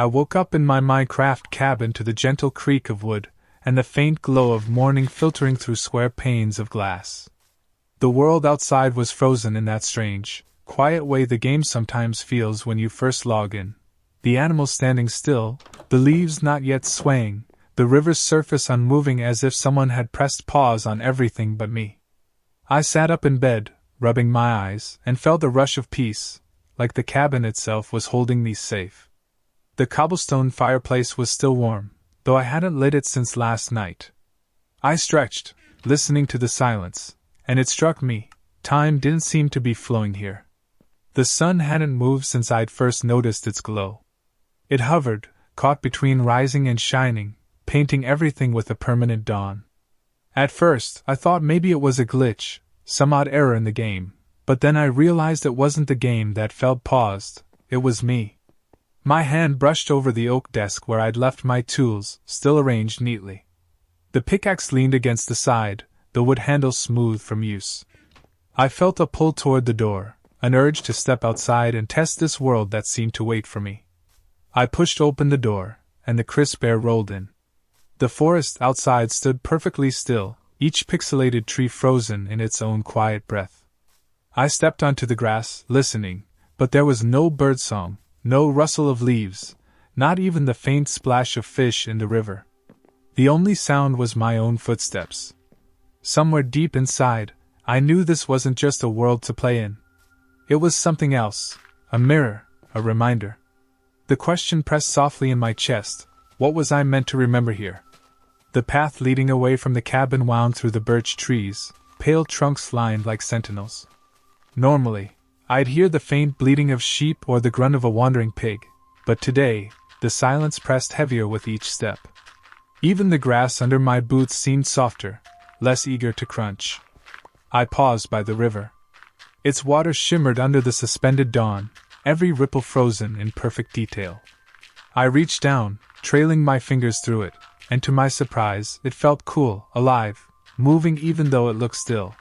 I woke up in my Minecraft cabin to the gentle creak of wood and the faint glow of morning filtering through square panes of glass. The world outside was frozen in that strange, quiet way the game sometimes feels when you first log in. The animals standing still, the leaves not yet swaying, the river's surface unmoving as if someone had pressed pause on everything but me. I sat up in bed, rubbing my eyes, and felt a rush of peace, like the cabin itself was holding me safe. The cobblestone fireplace was still warm, though I hadn't lit it since last night. I stretched, listening to the silence, and it struck me, time didn't seem to be flowing here. The sun hadn't moved since I'd first noticed its glow. It hovered, caught between rising and shining, painting everything with a permanent dawn. At first, I thought maybe it was a glitch, some odd error in the game, but then I realized it wasn't the game that felt paused, it was me. My hand brushed over the oak desk where I'd left my tools, still arranged neatly. The pickaxe leaned against the side, the wood handle smooth from use. I felt a pull toward the door, an urge to step outside and test this world that seemed to wait for me. I pushed open the door, and the crisp air rolled in. The forest outside stood perfectly still, each pixelated tree frozen in its own quiet breath. I stepped onto the grass, listening, but there was no birdsong, no rustle of leaves, not even the faint splash of fish in the river. The only sound was my own footsteps. Somewhere deep inside, I knew this wasn't just a world to play in. It was something else, a mirror, a reminder. The question pressed softly in my chest, what was I meant to remember here? The path leading away from the cabin wound through the birch trees, pale trunks lined like sentinels. Normally, I'd hear the faint bleating of sheep or the grunt of a wandering pig, but today, the silence pressed heavier with each step. Even the grass under my boots seemed softer, less eager to crunch. I paused by the river. Its water shimmered under the suspended dawn, every ripple frozen in perfect detail. I reached down, trailing my fingers through it, and to my surprise, it felt cool, alive, moving even though it looked still.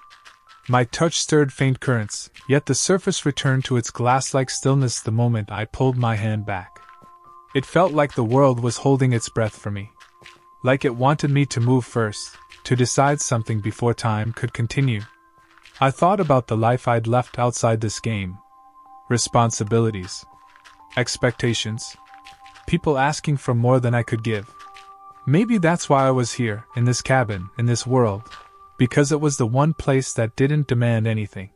My touch stirred faint currents, yet the surface returned to its glass-like stillness the moment I pulled my hand back. It felt like the world was holding its breath for me. Like it wanted me to move first, to decide something before time could continue. I thought about the life I'd left outside this game. Responsibilities. Expectations. People asking for more than I could give. Maybe that's why I was here, in this cabin, in this world. Because it was the one place that didn't demand anything.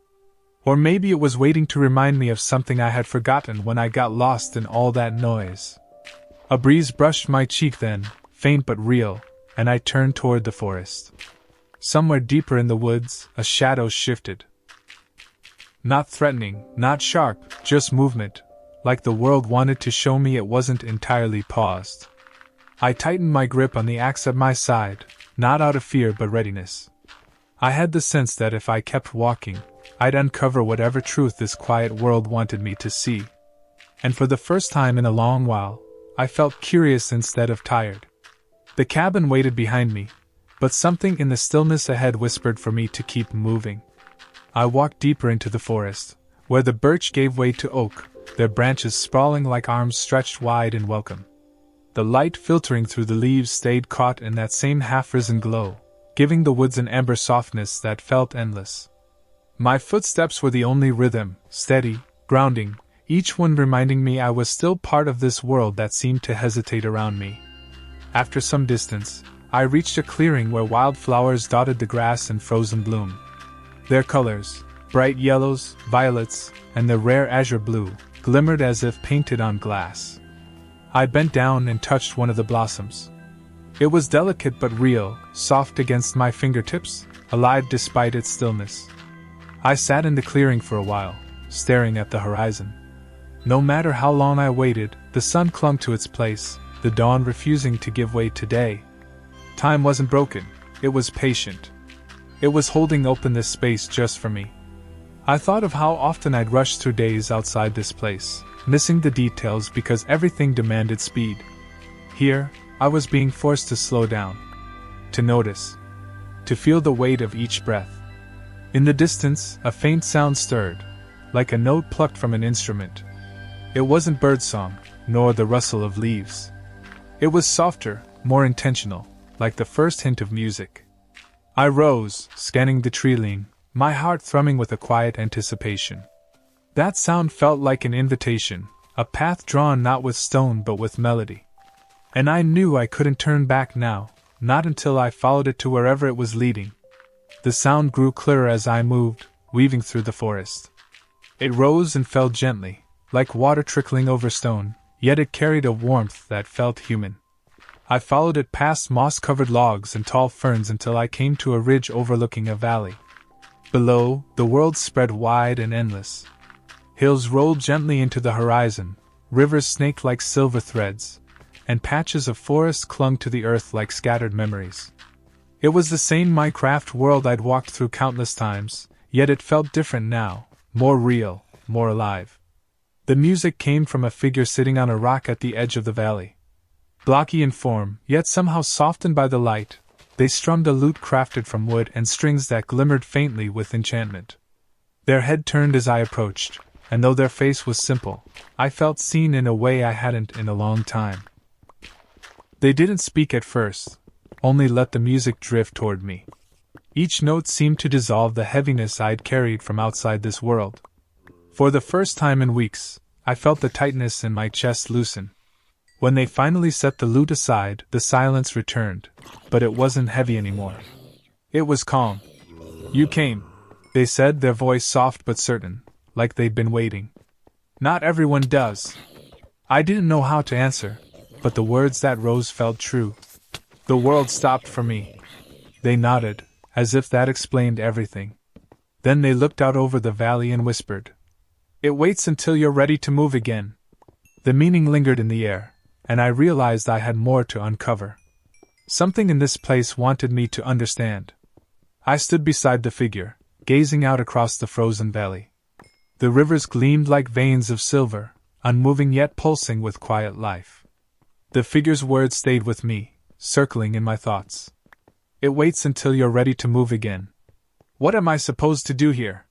Or maybe it was waiting to remind me of something I had forgotten when I got lost in all that noise. A breeze brushed my cheek then, faint but real, and I turned toward the forest. Somewhere deeper in the woods, a shadow shifted. Not threatening, not sharp, just movement, like the world wanted to show me it wasn't entirely paused. I tightened my grip on the axe at my side, not out of fear but readiness. I had the sense that if I kept walking, I'd uncover whatever truth this quiet world wanted me to see. And for the first time in a long while, I felt curious instead of tired. The cabin waited behind me, but something in the stillness ahead whispered for me to keep moving. I walked deeper into the forest, where the birch gave way to oak, their branches sprawling like arms stretched wide in welcome. The light filtering through the leaves stayed caught in that same half-risen glow, giving the woods an amber softness that felt endless. My footsteps were the only rhythm, steady, grounding, each one reminding me I was still part of this world that seemed to hesitate around me. After some distance, I reached a clearing where wildflowers dotted the grass in frozen bloom. Their colors, bright yellows, violets, and the rare azure blue, glimmered as if painted on glass. I bent down and touched one of the blossoms. It was delicate but real, soft against my fingertips, alive despite its stillness. I sat in the clearing for a while, staring at the horizon. No matter how long I waited, the sun clung to its place, the dawn refusing to give way to day. Time wasn't broken, it was patient. It was holding open this space just for me. I thought of how often I'd rushed through days outside this place, missing the details because everything demanded speed. Here, I was being forced to slow down, to notice, to feel the weight of each breath. In the distance, a faint sound stirred, like a note plucked from an instrument. It wasn't birdsong, nor the rustle of leaves. It was softer, more intentional, like the first hint of music. I rose, scanning the tree-line, my heart thrumming with a quiet anticipation. That sound felt like an invitation, a path drawn not with stone but with melody. And I knew I couldn't turn back now, not until I followed it to wherever it was leading. The sound grew clearer as I moved, weaving through the forest. It rose and fell gently, like water trickling over stone, yet it carried a warmth that felt human. I followed it past moss-covered logs and tall ferns until I came to a ridge overlooking a valley. Below, the world spread wide and endless. Hills rolled gently into the horizon, rivers snaked like silver threads, and patches of forest clung to the earth like scattered memories. It was the same Minecraft world I'd walked through countless times, yet it felt different now, more real, more alive. The music came from a figure sitting on a rock at the edge of the valley. Blocky in form, yet somehow softened by the light, they strummed a lute crafted from wood and strings that glimmered faintly with enchantment. Their head turned as I approached, and though their face was simple, I felt seen in a way I hadn't in a long time. They didn't speak at first, only let the music drift toward me. Each note seemed to dissolve the heaviness I'd carried from outside this world. For the first time in weeks, I felt the tightness in my chest loosen. When they finally set the lute aside, the silence returned, but it wasn't heavy anymore. It was calm. "You came," they said, their voice soft but certain, like they'd been waiting. "Not everyone does." I didn't know how to answer, but the words that rose felt true. The world stopped for me. They nodded, as if that explained everything. Then they looked out over the valley and whispered, "It waits until you're ready to move again." The meaning lingered in the air, and I realized I had more to uncover. Something in this place wanted me to understand. I stood beside the figure, gazing out across the frozen valley. The rivers gleamed like veins of silver, unmoving yet pulsing with quiet life. The figure's words stayed with me, circling in my thoughts. "It waits until you're ready to move again." What am I supposed to do here?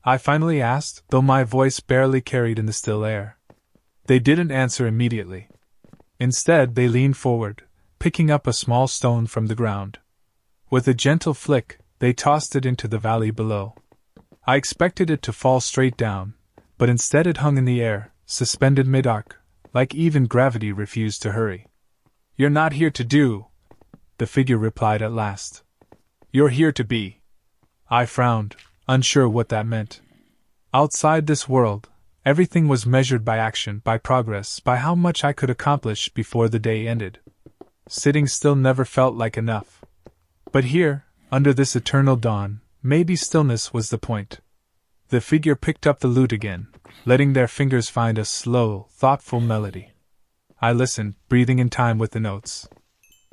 I finally asked, though my voice barely carried in the still air. They didn't answer immediately. Instead, they leaned forward, picking up a small stone from the ground. With a gentle flick, they tossed it into the valley below. I expected it to fall straight down, but instead it hung in the air, suspended mid-arc, like even gravity refused to hurry. "You're not here to do," the figure replied at last. "You're here to be." I frowned, unsure what that meant. Outside this world, everything was measured by action, by progress, by how much I could accomplish before the day ended. Sitting still never felt like enough. But here, under this eternal dawn, maybe stillness was the point. The figure picked up the lute again, letting their fingers find a slow, thoughtful melody. I listened, breathing in time with the notes.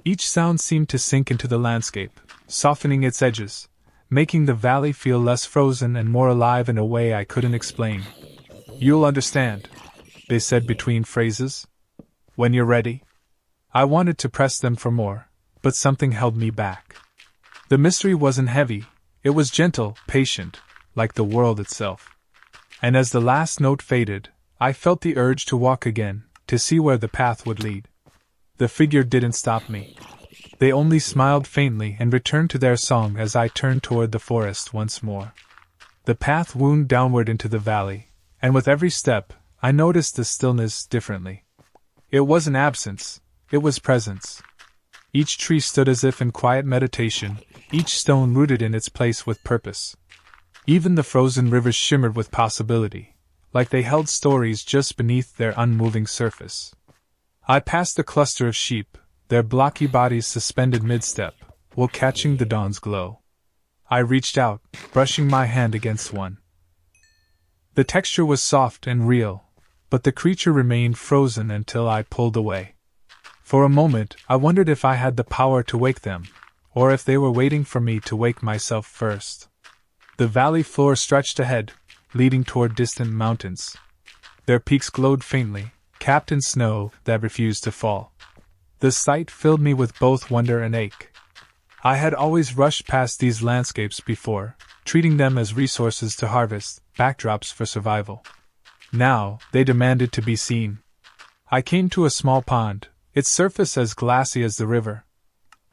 Each sound seemed to sink into the landscape, softening its edges, making the valley feel less frozen and more alive in a way I couldn't explain. "You'll understand," they said between phrases. "When you're ready." I wanted to press them for more, but something held me back. The mystery wasn't heavy, it was gentle, patient, like the world itself. And as the last note faded, I felt the urge to walk again, to see where the path would lead. The figure didn't stop me. They only smiled faintly and returned to their song as I turned toward the forest once more. The path wound downward into the valley, and with every step, I noticed the stillness differently. It wasn't absence, it was presence. Each tree stood as if in quiet meditation, each stone rooted in its place with purpose. Even the frozen rivers shimmered with possibility, like they held stories just beneath their unmoving surface. I passed a cluster of sheep, their blocky bodies suspended mid-step, while catching the dawn's glow. I reached out, brushing my hand against one. The texture was soft and real, but the creature remained frozen until I pulled away. For a moment, I wondered if I had the power to wake them, or if they were waiting for me to wake myself first. The valley floor stretched ahead, leading toward distant mountains. Their peaks glowed faintly, capped in snow that refused to fall. The sight filled me with both wonder and ache. I had always rushed past these landscapes before, treating them as resources to harvest, backdrops for survival. Now, they demanded to be seen. I came to a small pond, its surface as glassy as the river.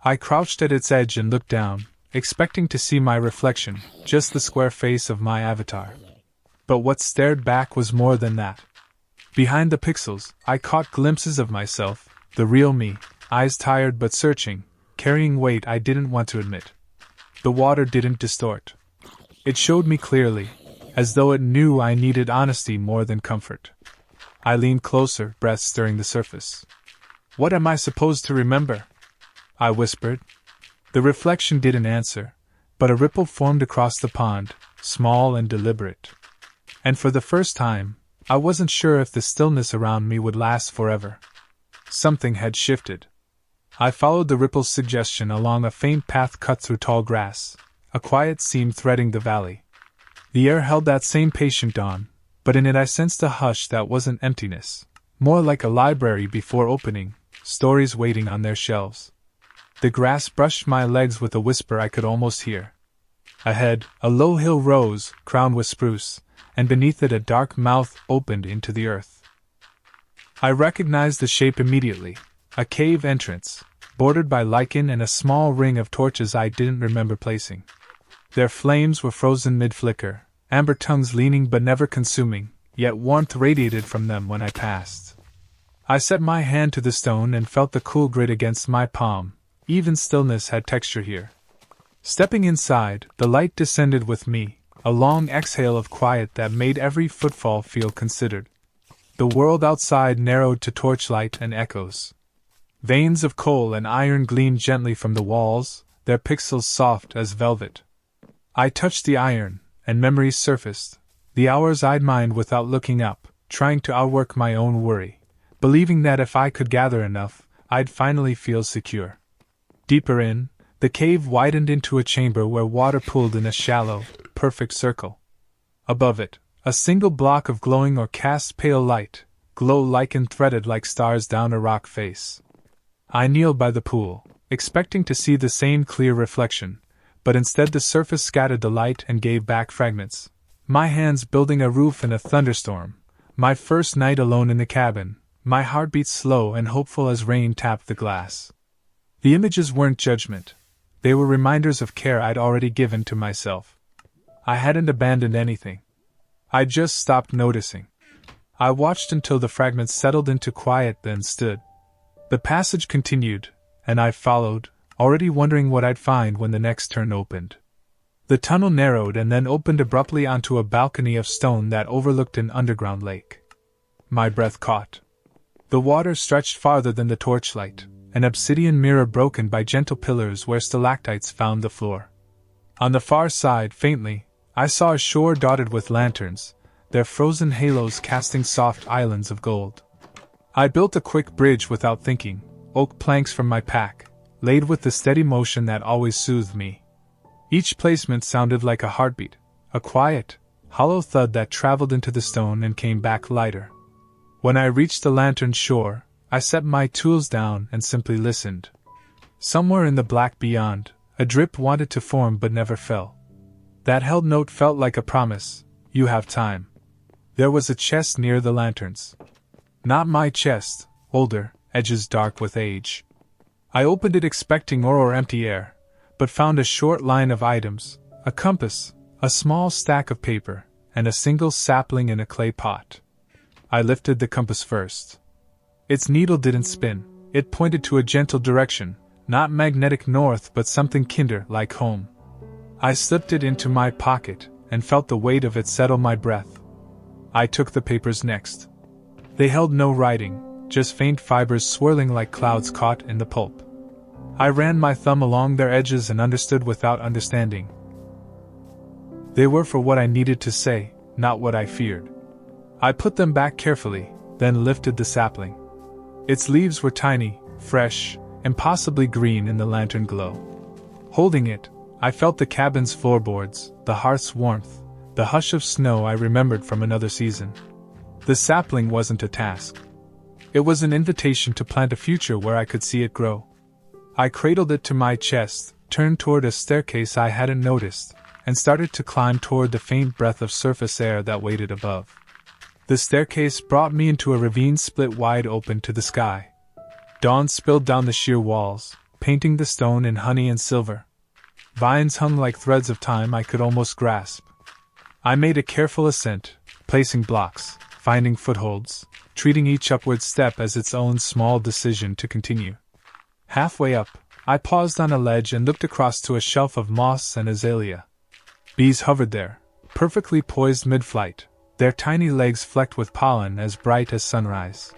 I crouched at its edge and looked down, expecting to see my reflection, just the square face of my avatar. But what stared back was more than that. Behind the pixels, I caught glimpses of myself, the real me, eyes tired but searching, carrying weight I didn't want to admit. The water didn't distort. It showed me clearly, as though it knew I needed honesty more than comfort. I leaned closer, breath stirring the surface. "What am I supposed to remember?" I whispered. The reflection didn't answer, but a ripple formed across the pond, small and deliberate. And for the first time, I wasn't sure if the stillness around me would last forever. Something had shifted. I followed the ripple's suggestion along a faint path cut through tall grass, a quiet seam threading the valley. The air held that same patient dawn, but in it I sensed a hush that wasn't emptiness, more like a library before opening, stories waiting on their shelves. The grass brushed my legs with a whisper I could almost hear. Ahead, a low hill rose, crowned with spruce, and beneath it a dark mouth opened into the earth. I recognized the shape immediately, a cave entrance, bordered by lichen and a small ring of torches I didn't remember placing. Their flames were frozen mid-flicker, amber tongues leaning but never consuming, yet warmth radiated from them when I passed. I set my hand to the stone and felt the cool grit against my palm. Even stillness had texture here. Stepping inside, the light descended with me, a long exhale of quiet that made every footfall feel considered. The world outside narrowed to torchlight and echoes. Veins of coal and iron gleamed gently from the walls, their pixels soft as velvet. I touched the iron, and memories surfaced, the hours I'd mined without looking up, trying to outwork my own worry, believing that if I could gather enough, I'd finally feel secure. Deeper in, the cave widened into a chamber where water pooled in a shallow, perfect circle. Above it, a single block of glowing or cast pale light, glow lichen threaded like stars down a rock face. I kneeled by the pool, expecting to see the same clear reflection, but instead the surface scattered the light and gave back fragments. My hands building a roof in a thunderstorm, my first night alone in the cabin, my heartbeat slow and hopeful as rain tapped the glass. The images weren't judgment. They were reminders of care I'd already given to myself. I hadn't abandoned anything. I'd just stopped noticing. I watched until the fragments settled into quiet, then stood. The passage continued, and I followed, already wondering what I'd find when the next turn opened. The tunnel narrowed and then opened abruptly onto a balcony of stone that overlooked an underground lake. My breath caught. The water stretched farther than the torchlight, an obsidian mirror broken by gentle pillars where stalactites found the floor. On the far side, faintly, I saw a shore dotted with lanterns, their frozen halos casting soft islands of gold. I built a quick bridge without thinking, oak planks from my pack, laid with the steady motion that always soothed me. Each placement sounded like a heartbeat, a quiet, hollow thud that traveled into the stone and came back lighter. When I reached the lantern's shore, I set my tools down and simply listened. Somewhere in the black beyond, a drip wanted to form but never fell. That held note felt like a promise: you have time. There was a chest near the lanterns. Not my chest, older, edges dark with age. I opened it expecting ore or empty air, but found a short line of items, a compass, a small stack of paper, and a single sapling in a clay pot. I lifted the compass first. Its needle didn't spin, it pointed to a gentle direction, not magnetic north but something kinder, like home. I slipped it into my pocket, and felt the weight of it settle my breath. I took the papers next. They held no writing, just faint fibers swirling like clouds caught in the pulp. I ran my thumb along their edges and understood without understanding. They were for what I needed to say, not what I feared. I put them back carefully, then lifted the sapling. Its leaves were tiny, fresh, and possibly green in the lantern glow. Holding it, I felt the cabin's floorboards, the hearth's warmth, the hush of snow I remembered from another season. The sapling wasn't a task. It was an invitation to plant a future where I could see it grow. I cradled it to my chest, turned toward a staircase I hadn't noticed, and started to climb toward the faint breath of surface air that waited above. The staircase brought me into a ravine split wide open to the sky. Dawn spilled down the sheer walls, painting the stone in honey and silver. Vines hung like threads of time I could almost grasp. I made a careful ascent, placing blocks, finding footholds, treating each upward step as its own small decision to continue. Halfway up, I paused on a ledge and looked across to a shelf of moss and azalea. Bees hovered there, perfectly poised mid-flight, their tiny legs flecked with pollen as bright as sunrise.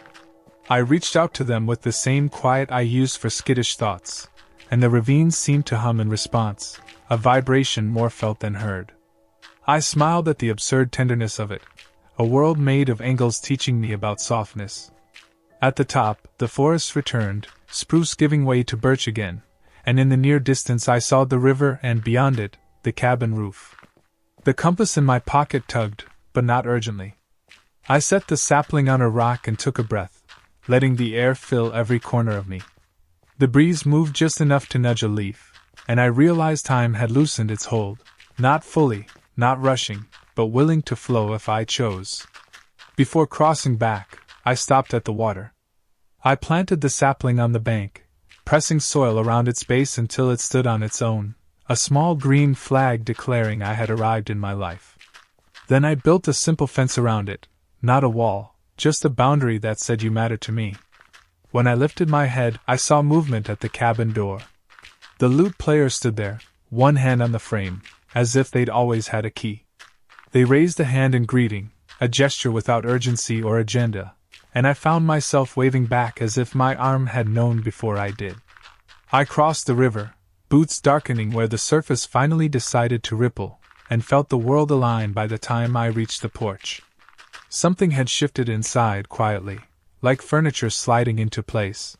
I reached out to them with the same quiet I used for skittish thoughts, and the ravine seemed to hum in response, a vibration more felt than heard. I smiled at the absurd tenderness of it, a world made of angles teaching me about softness. At the top, the forest returned, spruce giving way to birch again, and in the near distance I saw the river and beyond it, the cabin roof. The compass in my pocket tugged, but not urgently. I set the sapling on a rock and took a breath, letting the air fill every corner of me. The breeze moved just enough to nudge a leaf, and I realized time had loosened its hold, not fully, not rushing, but willing to flow if I chose. Before crossing back, I stopped at the water. I planted the sapling on the bank, pressing soil around its base until it stood on its own, a small green flag declaring I had arrived in my life. Then I built a simple fence around it, not a wall, just a boundary that said you matter to me. When I lifted my head, I saw movement at the cabin door. The lute player stood there, one hand on the frame, as if they'd always had a key. They raised a hand in greeting, a gesture without urgency or agenda, and I found myself waving back as if my arm had known before I did. I crossed the river, boots darkening where the surface finally decided to ripple, and felt the world align by the time I reached the porch. Something had shifted inside quietly, like furniture sliding into place.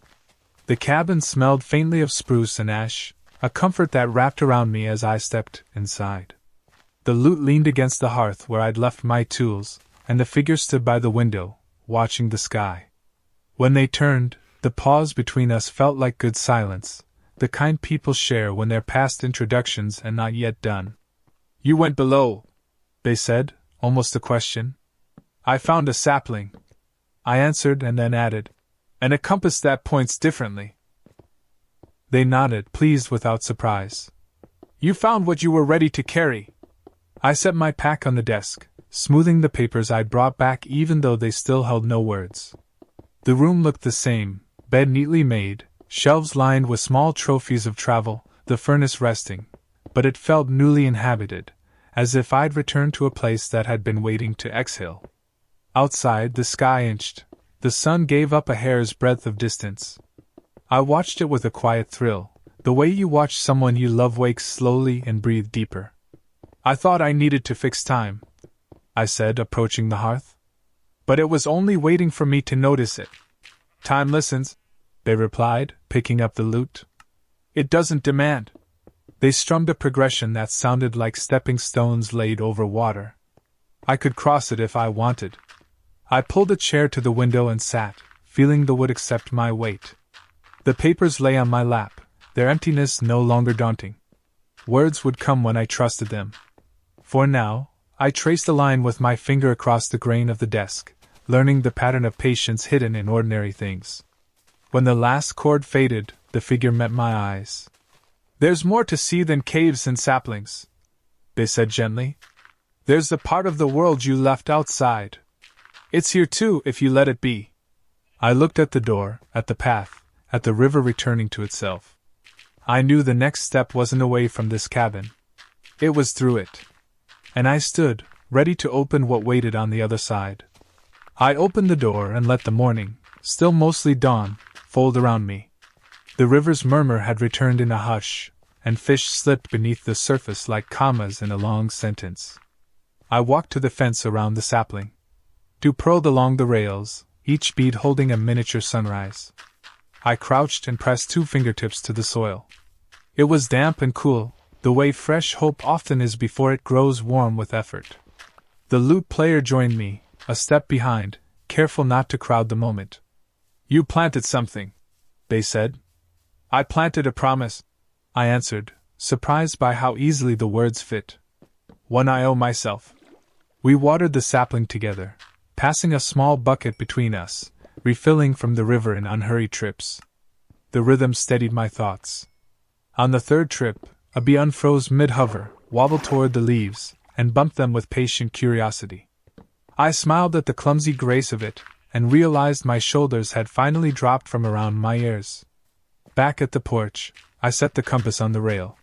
The cabin smelled faintly of spruce and ash, a comfort that wrapped around me as I stepped inside. The lute leaned against the hearth where I'd left my tools, and the figure stood by the window, watching the sky. When they turned, the pause between us felt like good silence, the kind people share when they're past introductions and not yet done. "You went below," they said, almost a question. "I found a sapling," I answered and then added, "and a compass that points differently." They nodded, pleased without surprise. "You found what you were ready to carry." I set my pack on the desk, smoothing the papers I'd brought back even though they still held no words. The room looked the same, bed neatly made, shelves lined with small trophies of travel, the furnace resting, but it felt newly inhabited, as if I'd returned to a place that had been waiting to exhale. Outside, the sky inched. The sun gave up a hair's breadth of distance. I watched it with a quiet thrill, the way you watch someone you love wake slowly and breathe deeper. "I thought I needed to fix time," I said, approaching the hearth. "But it was only waiting for me to notice it." "Time listens," they replied, picking up the lute. "It doesn't demand." They strummed a progression that sounded like stepping stones laid over water. I could cross it if I wanted. I pulled a chair to the window and sat, feeling the wood accept my weight. The papers lay on my lap, their emptiness no longer daunting. Words would come when I trusted them. For now, I traced a line with my finger across the grain of the desk, learning the pattern of patience hidden in ordinary things. When the last chord faded, the figure met my eyes. "There's more to see than caves and saplings," they said gently. "There's the part of the world you left outside. It's here too, if you let it be." I looked at the door, at the path, at the river returning to itself. I knew the next step wasn't away from this cabin. It was through it. And I stood, ready to open what waited on the other side. I opened the door and let the morning, still mostly dawn, fold around me. The river's murmur had returned in a hush, and fish slipped beneath the surface like commas in a long sentence. I walked to the fence around the sapling. Dew purled along the rails, each bead holding a miniature sunrise. I crouched and pressed 2 fingertips to the soil. It was damp and cool, the way fresh hope often is before it grows warm with effort. The lute player joined me, a step behind, careful not to crowd the moment. "You planted something," they said. "I planted a promise," I answered, surprised by how easily the words fit. "One I owe myself." We watered the sapling together, passing a small bucket between us, refilling from the river in unhurried trips. The rhythm steadied my thoughts. On the third trip, a bee unfroze mid-hover, wobbled toward the leaves, and bumped them with patient curiosity. I smiled at the clumsy grace of it, and realized my shoulders had finally dropped from around my ears. Back at the porch, I set the compass on the rail.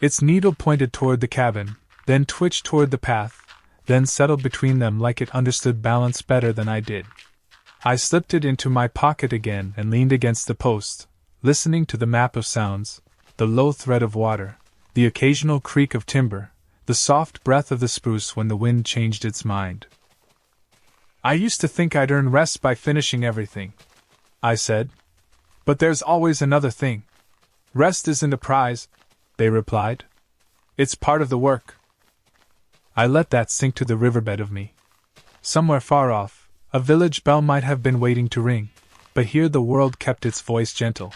Its needle pointed toward the cabin, then twitched toward the path, then settled between them like it understood balance better than I did. I slipped it into my pocket again and leaned against the post, listening to the map of sounds, the low thread of water, the occasional creak of timber, the soft breath of the spruce when the wind changed its mind. "I used to think I'd earn rest by finishing everything," I said. "But there's always another thing. Rest isn't a prize," they replied. "It's part of the work." I let that sink to the riverbed of me. Somewhere far off, a village bell might have been waiting to ring, but here the world kept its voice gentle.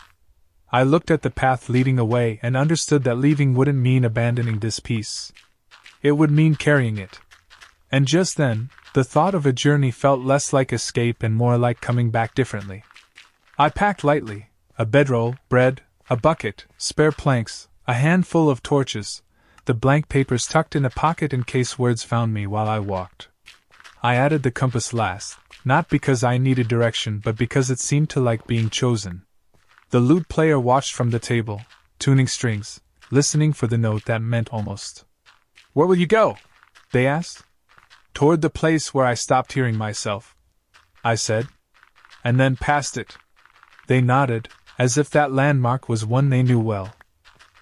I looked at the path leading away and understood that leaving wouldn't mean abandoning this piece. It would mean carrying it. And just then, the thought of a journey felt less like escape and more like coming back differently. I packed lightly: a bedroll, bread, a bucket, spare planks, a handful of torches, the blank papers tucked in a pocket in case words found me while I walked. I added the compass last, not because I needed direction but because it seemed to like being chosen. The lute player watched from the table, tuning strings, listening for the note that meant almost. "Where will you go?" they asked. "Toward the place where I stopped hearing myself," I said. "And then past it." They nodded, as if that landmark was one they knew well.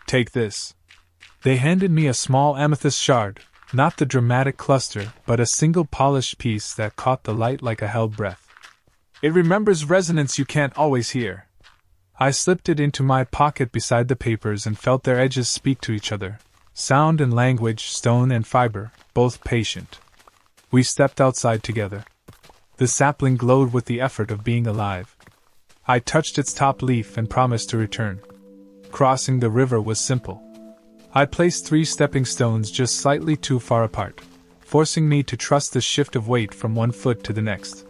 "Take this." They handed me a small amethyst shard, not the dramatic cluster, but a single polished piece that caught the light like a held breath. "It remembers resonance you can't always hear." I slipped it into my pocket beside the papers and felt their edges speak to each other. Sound and language, stone and fiber, both patient. We stepped outside together. The sapling glowed with the effort of being alive. I touched its top leaf and promised to return. Crossing the river was simple. I placed 3 stepping stones just slightly too far apart, forcing me to trust the shift of weight from one foot to the next.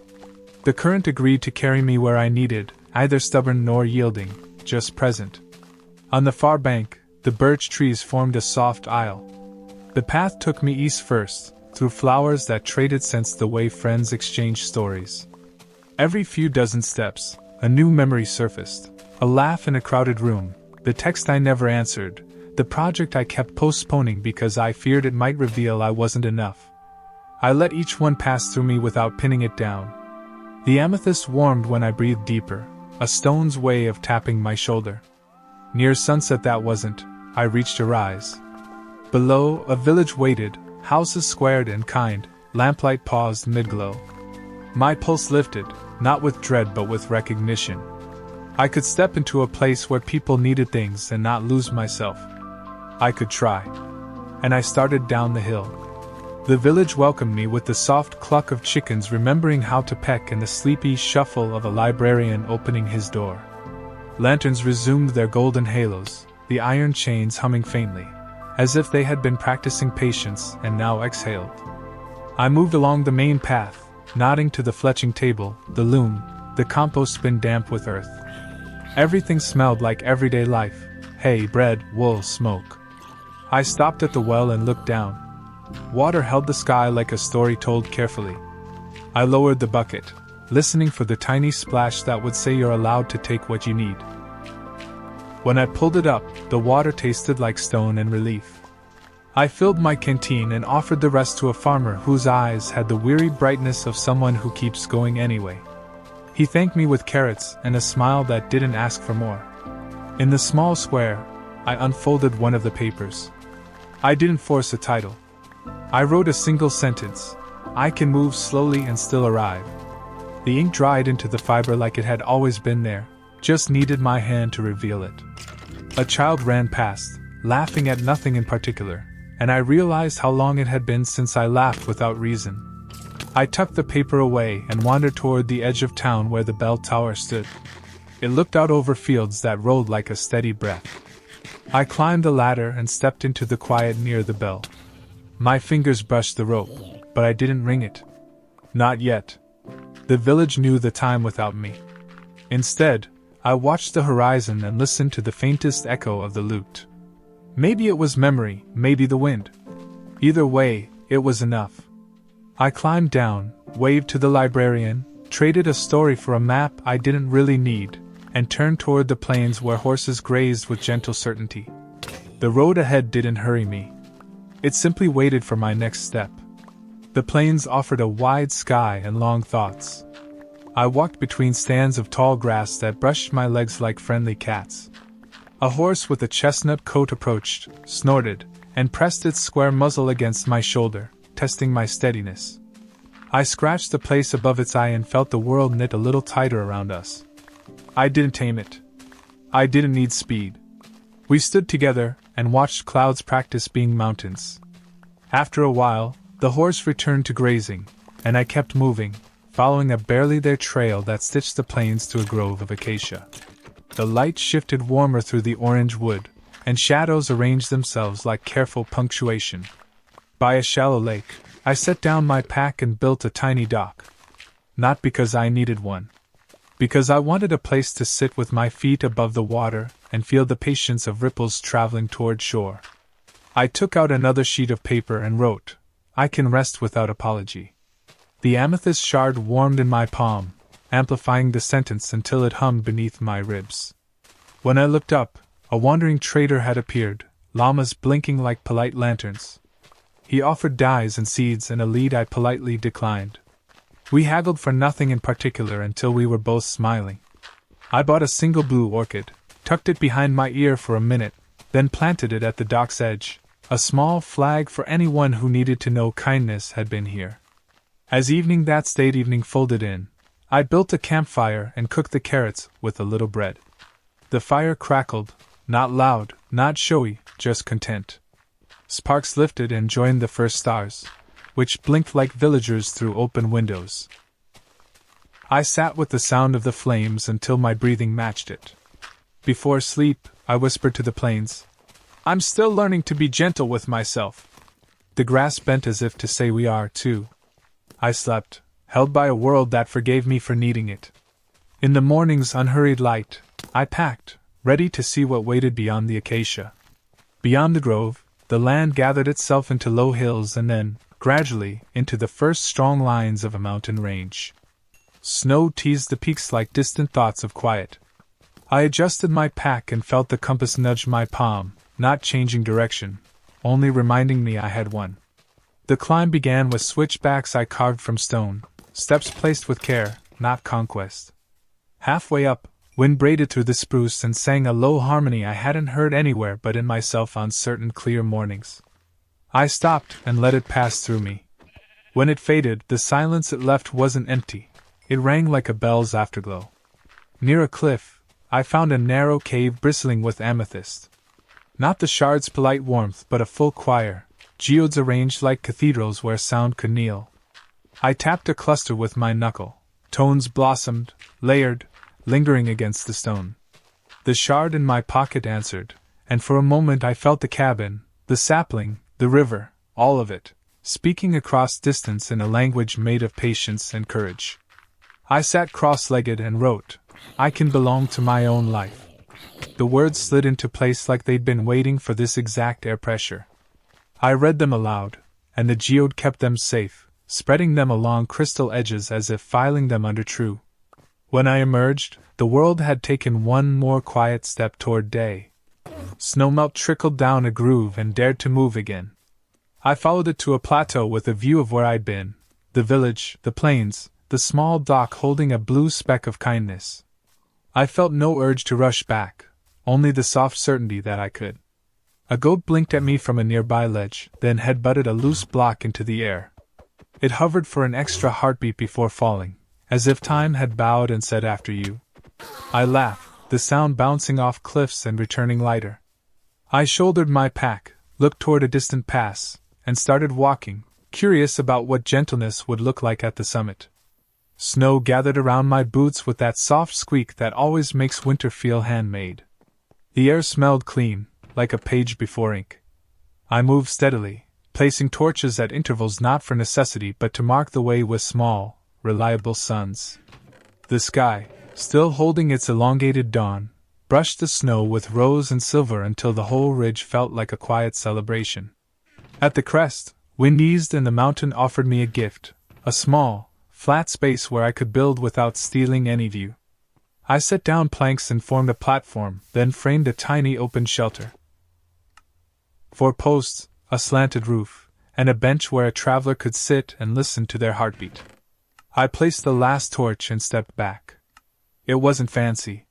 The current agreed to carry me where I needed, neither stubborn nor yielding, just present. On the far bank, the birch trees formed a soft aisle. The path took me east first, through flowers that traded scents the way friends exchange stories. Every few dozen steps, a new memory surfaced, a laugh in a crowded room, the text I never answered, the project I kept postponing because I feared it might reveal I wasn't enough. I let each one pass through me without pinning it down. The amethyst warmed when I breathed deeper, a stone's way of tapping my shoulder. Near sunset that wasn't, I reached a rise. Below, a village waited, houses squared and kind, lamplight paused mid-glow. My pulse lifted, not with dread but with recognition. I could step into a place where people needed things and not lose myself. I could try. And I started down the hill. The village welcomed me with the soft cluck of chickens remembering how to peck and the sleepy shuffle of a librarian opening his door. Lanterns resumed their golden halos, the iron chains humming faintly, as if they had been practicing patience and now exhaled. I moved along the main path, nodding to the fletching table, the loom, the compost bin damp with earth. Everything smelled like everyday life: hay, bread, wool, smoke. I stopped at the well and looked down. Water held the sky like a story told carefully. I lowered the bucket, listening for the tiny splash that would say you're allowed to take what you need. When I pulled it up, the water tasted like stone and relief. I filled my canteen and offered the rest to a farmer whose eyes had the weary brightness of someone who keeps going anyway. He thanked me with carrots and a smile that didn't ask for more. In the small square, I unfolded one of the papers. I didn't force a title. I wrote a single sentence: "I can move slowly and still arrive." The ink dried into the fiber like it had always been there, just needed my hand to reveal it. A child ran past, laughing at nothing in particular, and I realized how long it had been since I laughed without reason. I tucked the paper away and wandered toward the edge of town where the bell tower stood. It looked out over fields that rolled like a steady breath. I climbed the ladder and stepped into the quiet near the bell. My fingers brushed the rope, but I didn't ring it. Not yet. The village knew the time without me. Instead, I watched the horizon and listened to the faintest echo of the lute. Maybe it was memory, maybe the wind. Either way, it was enough. I climbed down, waved to the librarian, traded a story for a map I didn't really need, and turned toward the plains where horses grazed with gentle certainty. The road ahead didn't hurry me. It simply waited for my next step. The plains offered a wide sky and long thoughts. I walked between stands of tall grass that brushed my legs like friendly cats. A horse with a chestnut coat approached, snorted, and pressed its square muzzle against my shoulder, testing my steadiness. I scratched the place above its eye and felt the world knit a little tighter around us. I didn't tame it. I didn't need speed. We stood together and watched clouds practice being mountains. After a while, the horse returned to grazing, and I kept moving, following a barely there trail that stitched the plains to a grove of acacia. The light shifted warmer through the orange wood, and shadows arranged themselves like careful punctuation. By a shallow lake, I set down my pack and built a tiny dock. Not because I needed one. Because I wanted a place to sit with my feet above the water and feel the patience of ripples traveling toward shore. I took out another sheet of paper and wrote, "I can rest without apology." The amethyst shard warmed in my palm, amplifying the sentence until it hummed beneath my ribs. When I looked up, a wandering trader had appeared, llamas blinking like polite lanterns. He offered dyes and seeds and a lead I politely declined. We haggled for nothing in particular until we were both smiling. I bought a single blue orchid, tucked it behind my ear for a minute, then planted it at the dock's edge, a small flag for anyone who needed to know kindness had been here. As that staid evening folded in, I built a campfire and cooked the carrots with a little bread. The fire crackled, not loud, not showy, just content. Sparks lifted and joined the first stars, which blinked like villagers through open windows. I sat with the sound of the flames until my breathing matched it. Before sleep, I whispered to the plains, "I'm still learning to be gentle with myself." The grass bent as if to say we are too. I slept, held by a world that forgave me for needing it. In the morning's unhurried light, I packed, ready to see what waited beyond the acacia. Beyond the grove, the land gathered itself into low hills and then, gradually, into the first strong lines of a mountain range. Snow teased the peaks like distant thoughts of quiet. I adjusted my pack and felt the compass nudge my palm, not changing direction, only reminding me I had one. The climb began with switchbacks I carved from stone, steps placed with care, not conquest. Halfway up, wind braided through the spruce and sang a low harmony I hadn't heard anywhere but in myself on certain clear mornings. I stopped and let it pass through me. When it faded, the silence it left wasn't empty. It rang like a bell's afterglow. Near a cliff, I found a narrow cave bristling with amethyst. Not the shard's polite warmth, but a full choir, geodes arranged like cathedrals where sound could kneel. I tapped a cluster with my knuckle. Tones blossomed, layered, lingering against the stone. The shard in my pocket answered, and for a moment I felt the cabin, the sapling, the river, all of it, speaking across distance in a language made of patience and courage. I sat cross-legged and wrote, "I can belong to my own life." The words slid into place like they'd been waiting for this exact air pressure. I read them aloud, and the geode kept them safe, spreading them along crystal edges as if filing them under true. When I emerged, the world had taken one more quiet step toward day. Snowmelt trickled down a groove and dared to move again. I followed it to a plateau with a view of where I'd been, the village, the plains, the small dock holding a blue speck of kindness. I felt no urge to rush back, only the soft certainty that I could. A goat blinked at me from a nearby ledge, then head-butted a loose block into the air. It hovered for an extra heartbeat before falling, as if time had bowed and said after you. I laughed, the sound bouncing off cliffs and returning lighter. I shouldered my pack, looked toward a distant pass, and started walking, curious about what gentleness would look like at the summit. Snow gathered around my boots with that soft squeak that always makes winter feel handmade. The air smelled clean, like a page before ink. I moved steadily, placing torches at intervals not for necessity but to mark the way with small, reliable suns. The sky, still holding its elongated dawn, brushed the snow with rose and silver until the whole ridge felt like a quiet celebration. At the crest, wind eased and the mountain offered me a gift, a small, flat space where I could build without stealing any view. I set down planks and formed a platform, then framed a tiny open shelter. 4 posts, a slanted roof, and a bench where a traveler could sit and listen to their heartbeat. I placed the last torch and stepped back. It wasn't fancy.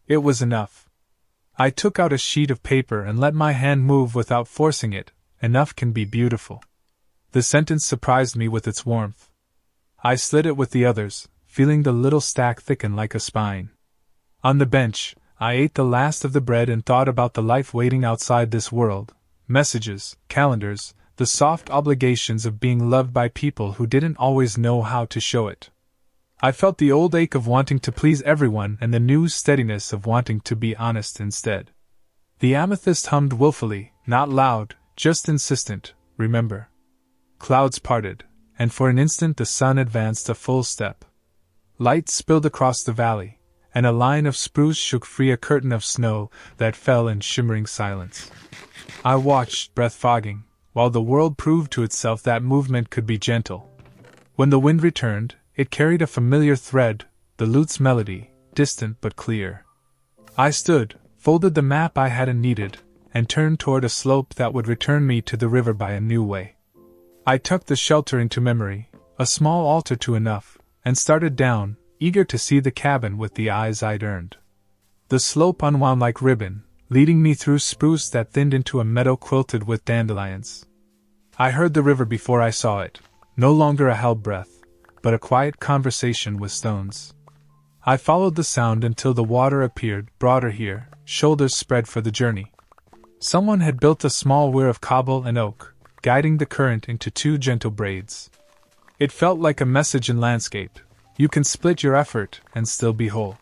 It was enough. I took out a sheet of paper and let my hand move without forcing it. Enough can be beautiful. The sentence surprised me with its warmth. I slid it with the others, feeling the little stack thicken like a spine. On the bench, I ate the last of the bread and thought about the life waiting outside this world. Messages, calendars, the soft obligations of being loved by people who didn't always know how to show it. I felt the old ache of wanting to please everyone and the new steadiness of wanting to be honest instead. The amethyst hummed willfully, not loud, just insistent, remember. Clouds parted, and for an instant the sun advanced a full step. Light spilled across the valley, and a line of spruce shook free a curtain of snow that fell in shimmering silence. I watched, breath fogging, while the world proved to itself that movement could be gentle. When the wind returned, it carried a familiar thread, the lute's melody, distant but clear. I stood, folded the map I hadn't needed, and turned toward a slope that would return me to the river by a new way. I tucked the shelter into memory, a small altar to enough, and started down, eager to see the cabin with the eyes I'd earned. The slope unwound like ribbon, leading me through spruce that thinned into a meadow quilted with dandelions. I heard the river before I saw it, no longer a held breath, but a quiet conversation with stones. I followed the sound until the water appeared, broader here, shoulders spread for the journey. Someone had built a small weir of cobble and oak, guiding the current into 2 gentle braids. It felt like a message in landscape: you can split your effort and still be whole.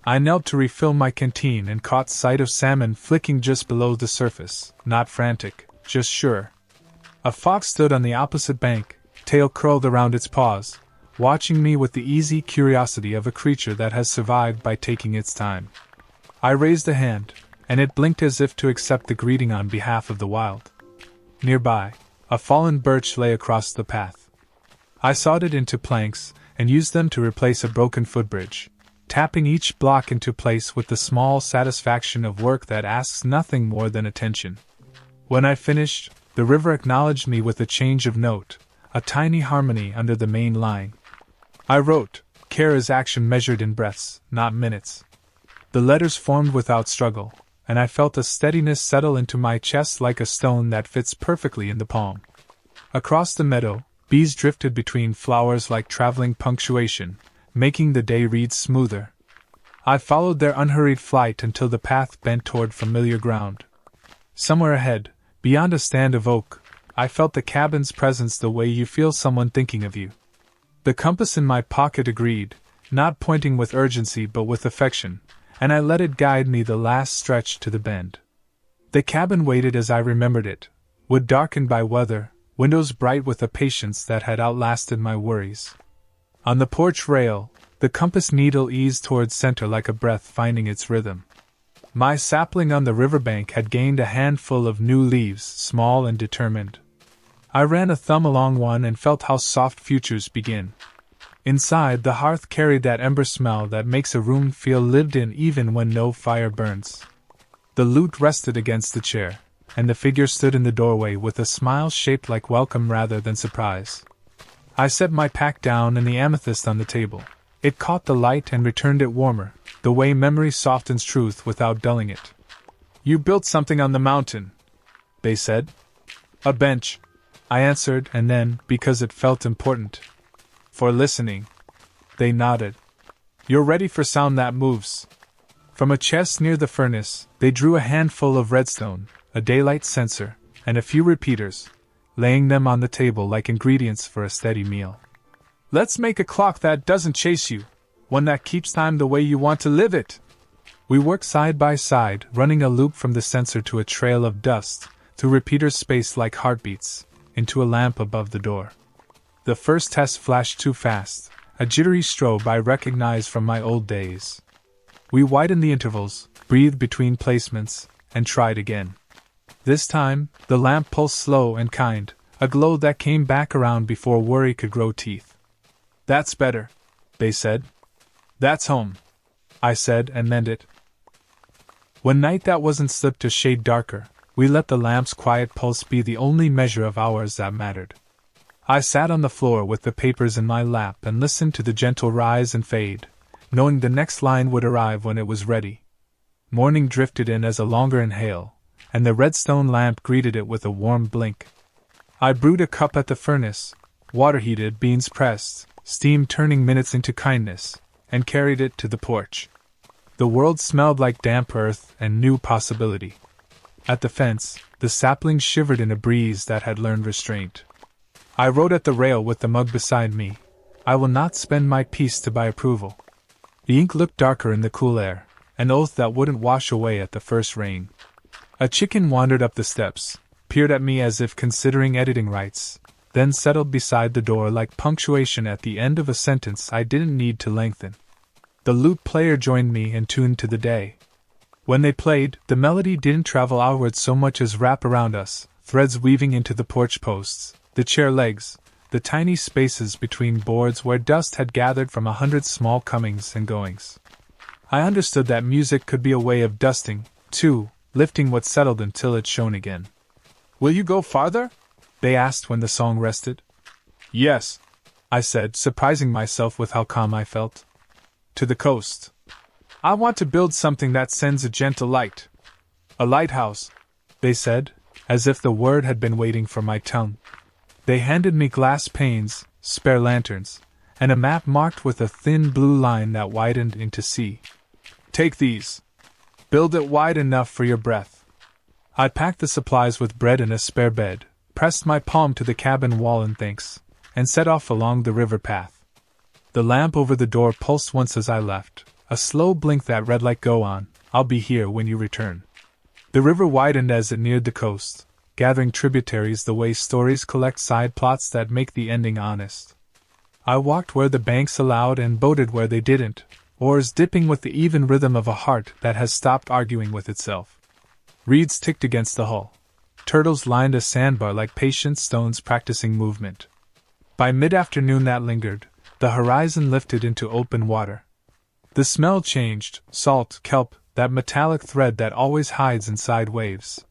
I knelt to refill my canteen and caught sight of salmon flicking just below the surface, not frantic, just sure. A fox stood on the opposite bank, tail curled around its paws, watching me with the easy curiosity of a creature that has survived by taking its time. I raised a hand, and it blinked as if to accept the greeting on behalf of the wild. Nearby, a fallen birch lay across the path. I sawed it into planks and used them to replace a broken footbridge, tapping each block into place with the small satisfaction of work that asks nothing more than attention. When I finished, the river acknowledged me with a change of note, a tiny harmony under the main line. I wrote, "Care is action measured in breaths, not minutes." The letters formed without struggle, and I felt a steadiness settle into my chest like a stone that fits perfectly in the palm. Across the meadow, bees drifted between flowers like traveling punctuation, making the day read smoother. I followed their unhurried flight until the path bent toward familiar ground. Somewhere ahead, beyond a stand of oak, I felt the cabin's presence the way you feel someone thinking of you. The compass in my pocket agreed, not pointing with urgency but with affection, and I let it guide me the last stretch to the bend. The cabin waited as I remembered it, wood darkened by weather, windows bright with a patience that had outlasted my worries. On the porch rail, the compass needle eased towards center like a breath finding its rhythm. My sapling on the riverbank had gained a handful of new leaves, small and determined. I ran a thumb along one and felt how soft futures begin. Inside, the hearth carried that ember smell that makes a room feel lived in even when no fire burns. The lute rested against the chair, and the figure stood in the doorway with a smile shaped like welcome rather than surprise. I set my pack down and the amethyst on the table. It caught the light and returned it warmer, the way memory softens truth without dulling it. "You built something on the mountain," they said. "A bench," I answered, and then, because it felt important, "For listening." They nodded. "You're ready for sound that moves." From a chest near the furnace, they drew a handful of redstone, a daylight censer, and a few repeaters, laying them on the table like ingredients for a steady meal. "Let's make a clock that doesn't chase you, one that keeps time the way you want to live it." We worked side by side, running a loop from the censer to a trail of dust, through repeaters spaced like heartbeats, into a lamp above the door. The first test flashed too fast, a jittery strobe I recognized from my old days. We widened the intervals, breathed between placements, and tried again. This time, the lamp pulsed slow and kind, a glow that came back around before worry could grow teeth. "That's better," they said. "That's home," I said, and meant it. When night that wasn't slipped a shade darker, we let the lamp's quiet pulse be the only measure of hours that mattered. I sat on the floor with the papers in my lap and listened to the gentle rise and fade, knowing the next line would arrive when it was ready. Morning drifted in as a longer inhale, and the redstone lamp greeted it with a warm blink. I brewed a cup at the furnace, water heated, beans pressed, steam turning minutes into kindness, and carried it to the porch. The world smelled like damp earth and new possibility. At the fence, the saplings shivered in a breeze that had learned restraint. I wrote at the rail with the mug beside me, "I will not spend my peace to buy approval." The ink looked darker in the cool air, an oath that wouldn't wash away at the first rain. A chicken wandered up the steps, peered at me as if considering editing rights, then settled beside the door like punctuation at the end of a sentence I didn't need to lengthen. The lute player joined me and tuned to the day. When they played, the melody didn't travel outward so much as wrap around us, threads weaving into the porch posts, the chair legs, the tiny spaces between boards where dust had gathered from 100 small comings and goings. I understood that music could be a way of dusting, too, lifting what settled until it shone again. "Will you go farther?" they asked when the song rested. "Yes," I said, surprising myself with how calm I felt. "To the coast. I want to build something that sends a gentle light. A lighthouse," they said, as if the word had been waiting for my tongue. They handed me glass panes, spare lanterns, and a map marked with a thin blue line that widened into sea. "Take these. Build it wide enough for your breath." I packed the supplies with bread and a spare bed, pressed my palm to the cabin wall in thanks, and set off along the river path. The lamp over the door pulsed once as I left, a slow blink that read like "Go on, I'll be here when you return." The river widened as it neared the coast, gathering tributaries the way stories collect side plots that make the ending honest. I walked where the banks allowed and boated where they didn't, oars dipping with the even rhythm of a heart that has stopped arguing with itself. Reeds ticked against the hull. Turtles lined a sandbar like patient stones practicing movement. By mid-afternoon that lingered, the horizon lifted into open water. The smell changed, salt, kelp, that metallic thread that always hides inside waves.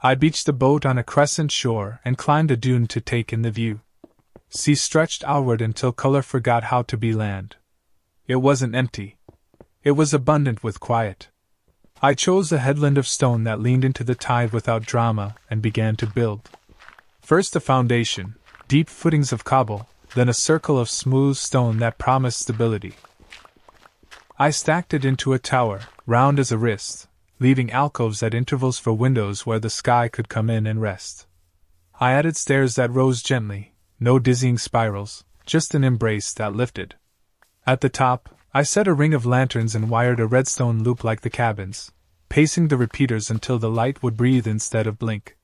I beached the boat on a crescent shore and climbed a dune to take in the view. Sea stretched outward until color forgot how to be land. It wasn't empty. It was abundant with quiet. I chose a headland of stone that leaned into the tide without drama and began to build. First a foundation, deep footings of cobble, then a circle of smooth stone that promised stability. I stacked it into a tower, round as a wrist, leaving alcoves at intervals for windows where the sky could come in and rest. I added stairs that rose gently, no dizzying spirals, just an embrace that lifted. At the top, I set a ring of lanterns and wired a redstone loop like the cabins, pacing the repeaters until the light would breathe instead of blink.